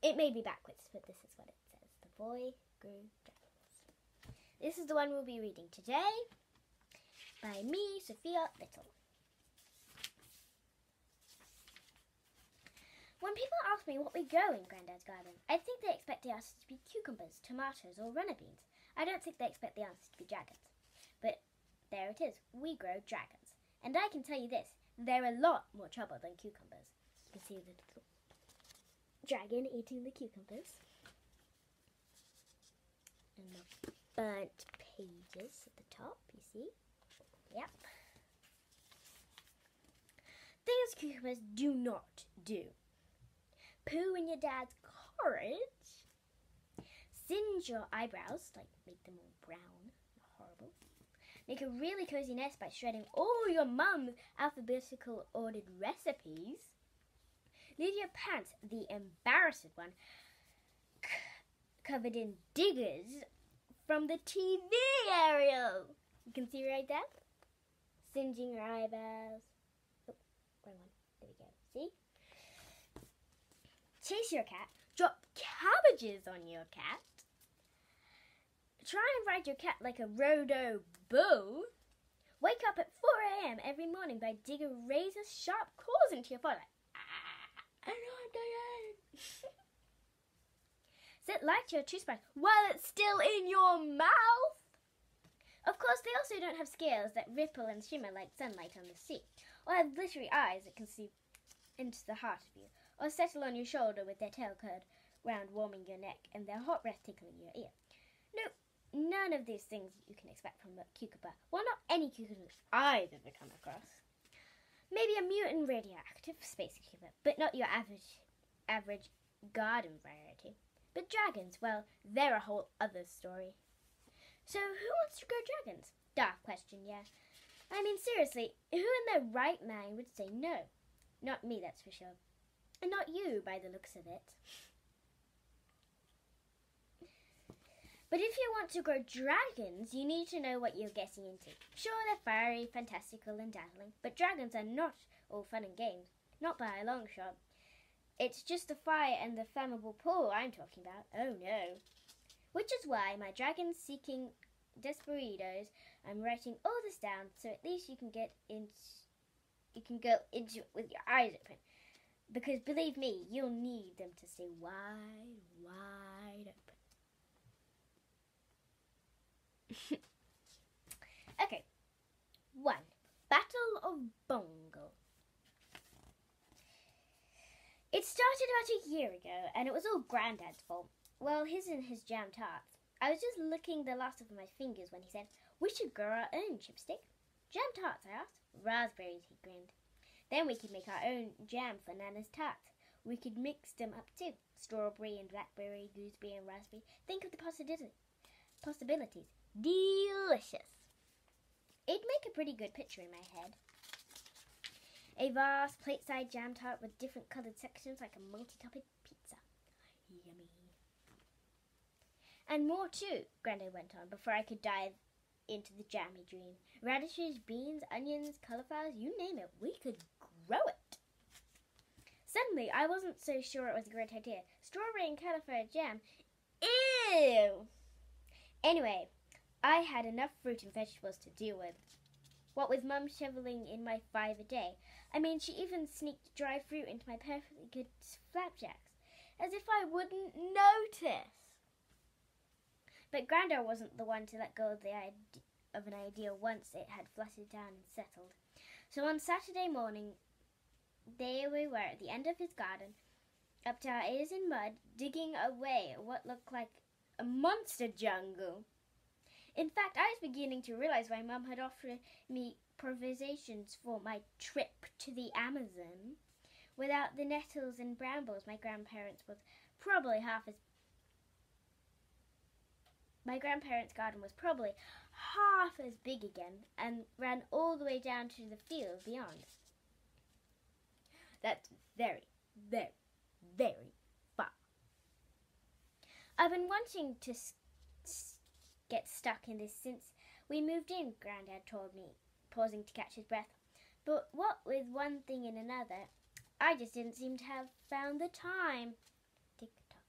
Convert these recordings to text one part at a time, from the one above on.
It may be backwards, but this is what it says. The boy grew dragons. This is the one we'll be reading today by me, Sophia Little. When people ask me what we grow in Grandad's garden, I think they expect the answer to be cucumbers, tomatoes, or runner beans. I don't think they expect the answer to be dragons. But there it is. We grow dragons. And I can tell you this, they're a lot more trouble than cucumbers. You can see the little dragon eating the cucumbers. And the burnt pages at the top, you see? Yep. Things cucumbers do not do. Poo in your dad's porridge. Singe your eyebrows, like make them all brown. Horrible. Make a really cozy nest by shredding all your mum's alphabetical ordered recipes. Leave your pants, the embarrassed one, covered in diggers from the TV aerial. You can see right there. Singeing your eyebrows. Oh, wrong one. There we go. See? Chase your cat. Drop cabbages on your cat. Try and ride your cat like a rodo bull. Wake up at 4 a.m. every morning by digging razor-sharp claws into your forehead. I know I'm dying. Sit light to your toothbrush while it's still in your mouth. Of course, they also don't have scales that ripple and shimmer like sunlight on the sea, or have glittery eyes that can see into the heart of you, or settle on your shoulder with their tail curled round, warming your neck, and their hot breath tickling your ear. Nope, none of these things you can expect from a cucumber. Well, not any cucumber I've ever come across. Maybe a mutant radioactive space cucumber, but not your average garden variety. But dragons, well, they're a whole other story. So who wants to grow dragons? Dark question, yeah. I mean, seriously, who in their right mind would say no? Not me, that's for sure. And not you, by the looks of it. But if you want to grow dragons, you need to know what you're getting into. Sure, they're fiery, fantastical, and dazzling, but dragons are not all fun and games. Not by a long shot. It's just the fire and the flammable pool I'm talking about. Oh no. Which is why my dragon-seeking desperados, I'm writing all this down so at least you can go into it with your eyes open. Because believe me, you'll need them to stay wide, wide open. Okay. 1. Battle of Bongo. It started about a year ago, and it was all Grandad's fault. Well, his and his jam tarts. I was just licking the last of my fingers when he said, "We should grow our own, Chipstick." "Jam tarts?" I asked. "Raspberries," he grinned. "Then we could make our own jam for Nana's tarts. We could mix them up too. Strawberry and blackberry, gooseberry and raspberry. Think of the possibilities. Delicious." It'd make a pretty good picture in my head. A vast plate-side jam tart with different coloured sections like a multi-topped pizza. Yummy. And more too, Grandad went on, before I could dive into the jammy dream. Radishes, beans, onions, cauliflowers, you name it, we could grow it. Suddenly, I wasn't so sure it was a great idea. Strawberry and cauliflower jam? Ew! Anyway, I had enough fruit and vegetables to deal with. What with Mum shoveling in my 5 a day. I mean, she even sneaked dry fruit into my perfectly good flapjacks, as if I wouldn't notice. But Grandad wasn't the one to let go of an idea once it had fluttered down and settled. So on Saturday morning, there we were at the end of his garden, up to our ears in mud, digging away at what looked like a monster jungle. In fact, I was beginning to realize why Mum had offered me provisions for my trip to the Amazon. Without the nettles and brambles, my grandparents' garden was probably half as big again and ran all the way down to the field beyond. That's very, very, very far. I've been wanting to get stuck in this since we moved in, Grandad told me, pausing to catch his breath. But what with one thing and another, I just didn't seem to have found the time. Tick-tock,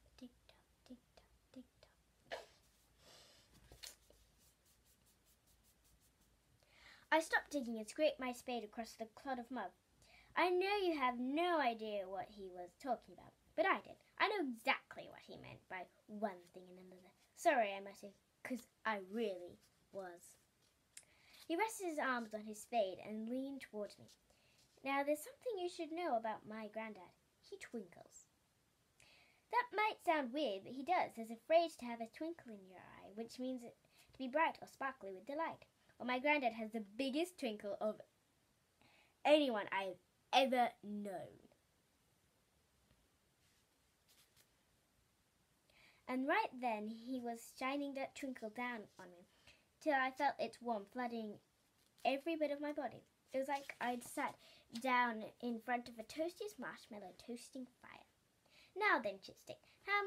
I stopped digging and scraped my spade across the clod of mud. I know you have no idea what he was talking about, but I did. I know exactly what he meant by one thing and another. Sorry, I muttered, 'cause I really was. He rested his arms on his spade and leaned towards me. Now, there's something you should know about my granddad. He twinkles. That might sound weird, but he does. There's a phrase to have a twinkle in your eye, which means it to be bright or sparkly with delight. Well, my granddad has the biggest twinkle of anyone I've ever known. And right then he was shining that twinkle down on me, till I felt its warmth flooding every bit of my body. It was like I'd sat down in front of a toasty marshmallow toasting fire. Now then, Chipstick, how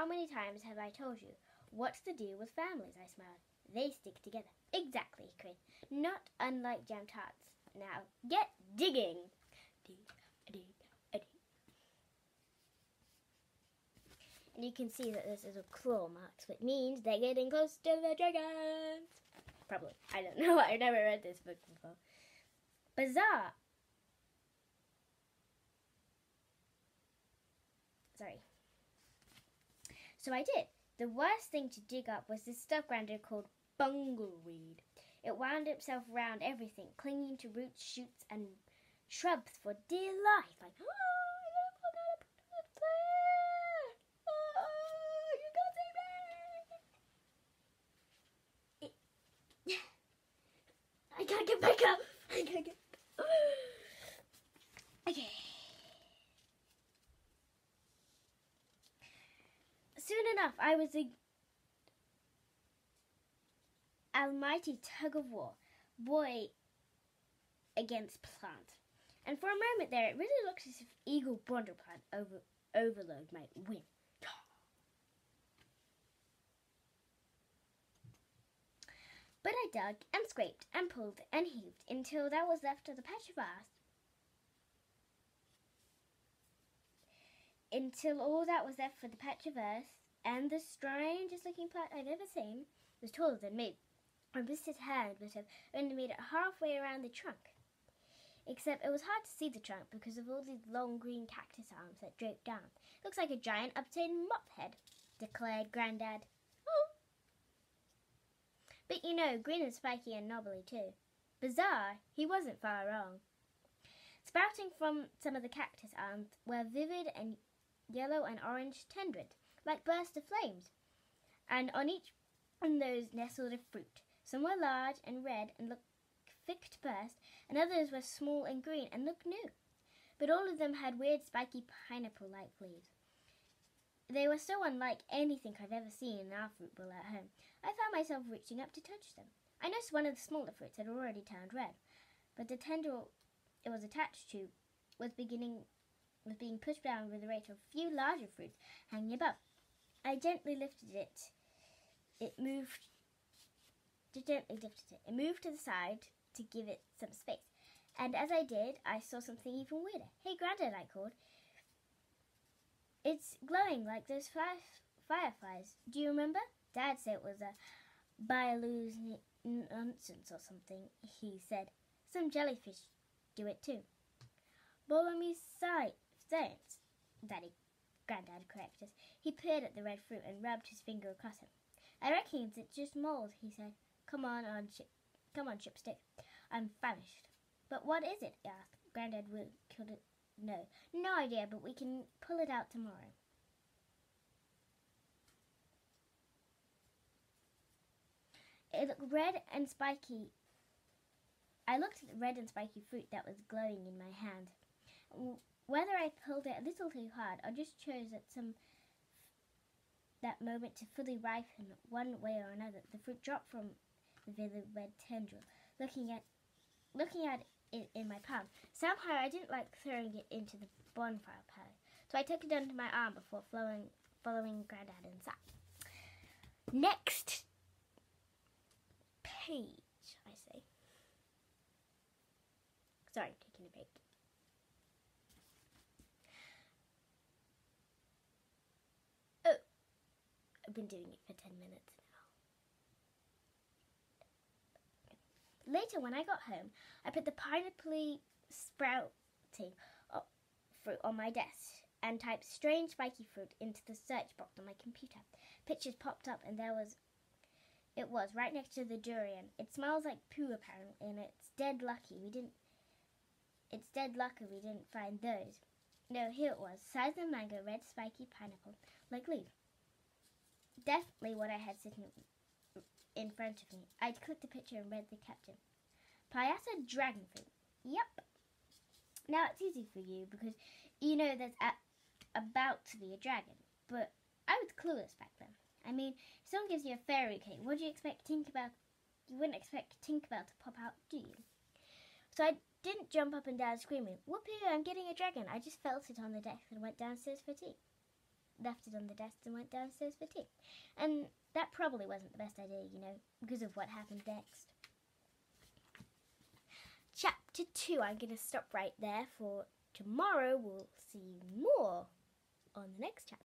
many times have I told you? What's the deal with families? I smiled. They stick together. Exactly, he grinned. Not unlike jam tarts. Now, get digging. Dig, dig, dig. And you can see that this is a claw marks, which means they're getting close to the dragons. Probably. I don't know. I've never read this book before. Bizarre. Sorry. So I did. The worst thing to dig up was this stuff Granddad called bungleweed. It wound itself round everything, clinging to roots, shoots, and shrubs for dear life. Like, oh, you can't save me! I can't get back up. Okay. Soon enough, I was a almighty tug of war, boy against plant. And for a moment there, it really looked as if Eagle Bronderplant Overload might win. But I dug and scraped and pulled and heaved until that was left of the patch of earth. Until all that was left for the patch of earth and the strangest looking plant I've ever seen was taller than me. My blistered hand would have only made it halfway around the trunk. Except it was hard to see the trunk because of all these long green cactus arms that draped down. Looks like a giant upturned mop head, declared Grandad. Oh. But you know, green and spiky and knobbly too. Bizarre, he wasn't far wrong. Sprouting from some of the cactus arms were vivid and yellow and orange tendrils, like bursts of flames. And on each of those nestled a fruit. Some were large and red and looked thick to burst, and others were small and green and looked new. But all of them had weird spiky pineapple-like leaves. They were so unlike anything I've ever seen in our fruit bowl at home. I found myself reaching up to touch them. I noticed one of the smaller fruits had already turned red, but the tendril it was attached to was being pushed down with the rate of a few larger fruits hanging above. I gently lifted it. It moved to the side to give it some space. And as I did, I saw something even weirder. Hey, Grandad, I called. It's glowing like those fireflies. Do you remember? Dad said it was a bioluminescence nonsense or something, he said. Some jellyfish do it too. Science, Grandad corrected us. He peered at the red fruit and rubbed his finger across it. I reckon it's just mold, he said. Come on, Chipstick. I'm famished. But what is it? He asked. Grandad couldn't know. No idea, but we can pull it out tomorrow. It looked red and spiky. I looked at the red and spiky fruit that was glowing in my hand. Whether I pulled it a little too hard or just chose that moment to fully ripen one way or another, the fruit dropped from the vivid red tendril. Looking at it in my palm. Somehow I didn't like throwing it into the bonfire pile, so I took it under my arm before following Grandad inside. Next page, I say. Sorry, I'm taking a break. Oh, I've been doing it for 10 minutes now. Later, when I got home, I put the pineapple sprouty fruit on my desk and typed strange spiky fruit into the search box on my computer. Pictures popped up and it was right next to the durian. It smells like poo apparently, and it's dead lucky we didn't find those. No, here it was. Size of mango, red spiky pineapple, like leaf. Definitely what I had sitting in front of me. I clicked the picture and read the caption. Payaso dragon fruit. Yep. Now it's easy for you because you know there's about to be a dragon. But I was clueless back then. I mean, if someone gives you a fairy cake, what do you expect Tinkerbell? You wouldn't expect Tinkerbell to pop out, do you? So I didn't jump up and down screaming, "Whoopee, I'm getting a dragon." I just felt it on the desk and went downstairs for tea. Left it on the desk and went downstairs for tea. And that probably wasn't the best idea, because of what happened next. Chapter 2, I'm going to stop right there for tomorrow. We'll see more on the next chapter.